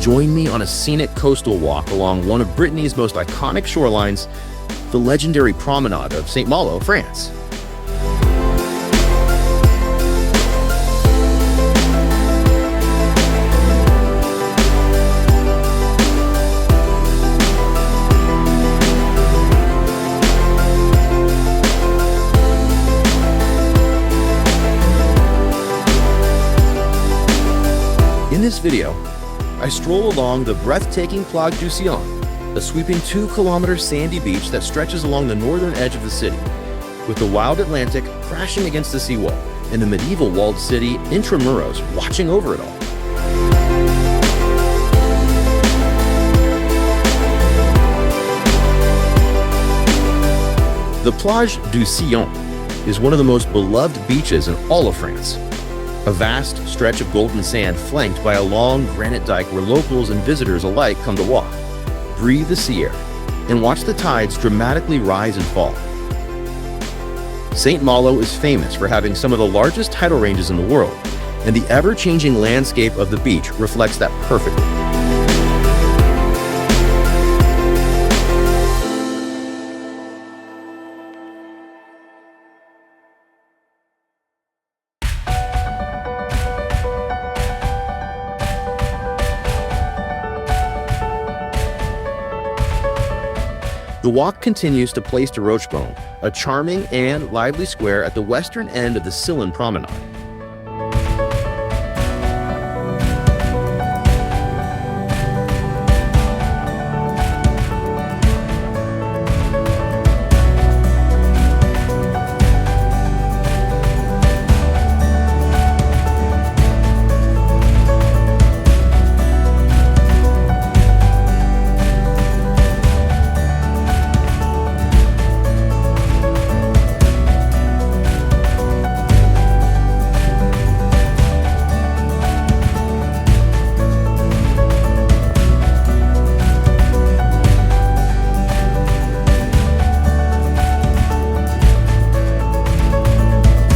Join me on a scenic coastal walk along one of Brittany's most iconic shorelines, the legendary promenade of Saint-Malo, France. In this video, I stroll along the breathtaking Plage du Sillon, a sweeping 2-kilometer sandy beach that stretches along the northern edge of the city, with the wild Atlantic crashing against the seawall and the medieval walled city intramuros watching over it all. The Plage du Sillon is one of the most beloved beaches in all of France. A vast stretch of golden sand flanked by a long granite dike where locals and visitors alike come to walk, breathe the sea air, and watch the tides dramatically rise and fall. Saint-Malo is famous for having some of the largest tidal ranges in the world, and the ever-changing landscape of the beach reflects that perfectly. The walk continues to Place de Rochebonne, a charming and lively square at the western end of the Sillon Promenade.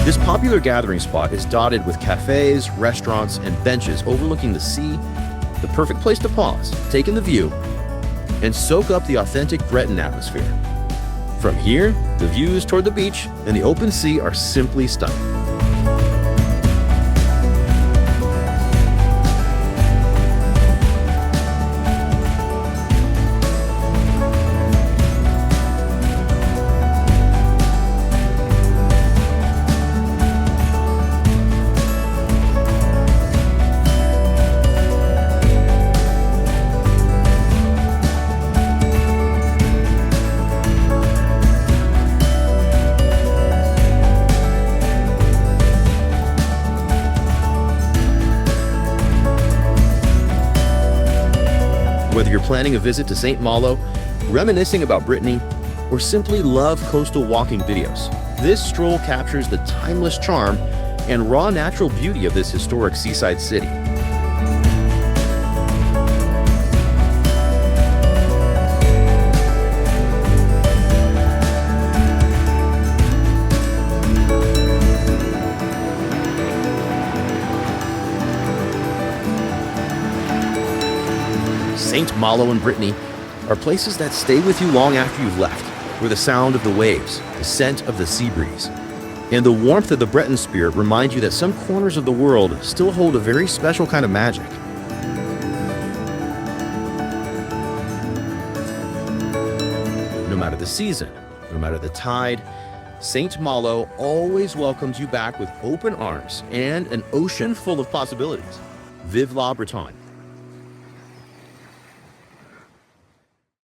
This popular gathering spot is dotted with cafes, restaurants, and benches overlooking the sea, the perfect place to pause, take in the view, and soak up the authentic Breton atmosphere. From here, the views toward the beach and the open sea are simply stunning. Whether you're planning a visit to Saint-Malo, reminiscing about Brittany, or simply love coastal walking videos, this stroll captures the timeless charm and raw natural beauty of this historic seaside city. Saint-Malo and Brittany are places that stay with you long after you've left, where the sound of the waves, the scent of the sea breeze, and the warmth of the Breton spirit remind you that some corners of the world still hold a very special kind of magic. No matter the season, no matter the tide, Saint-Malo always welcomes you back with open arms and an ocean full of possibilities. Vive la Bretagne.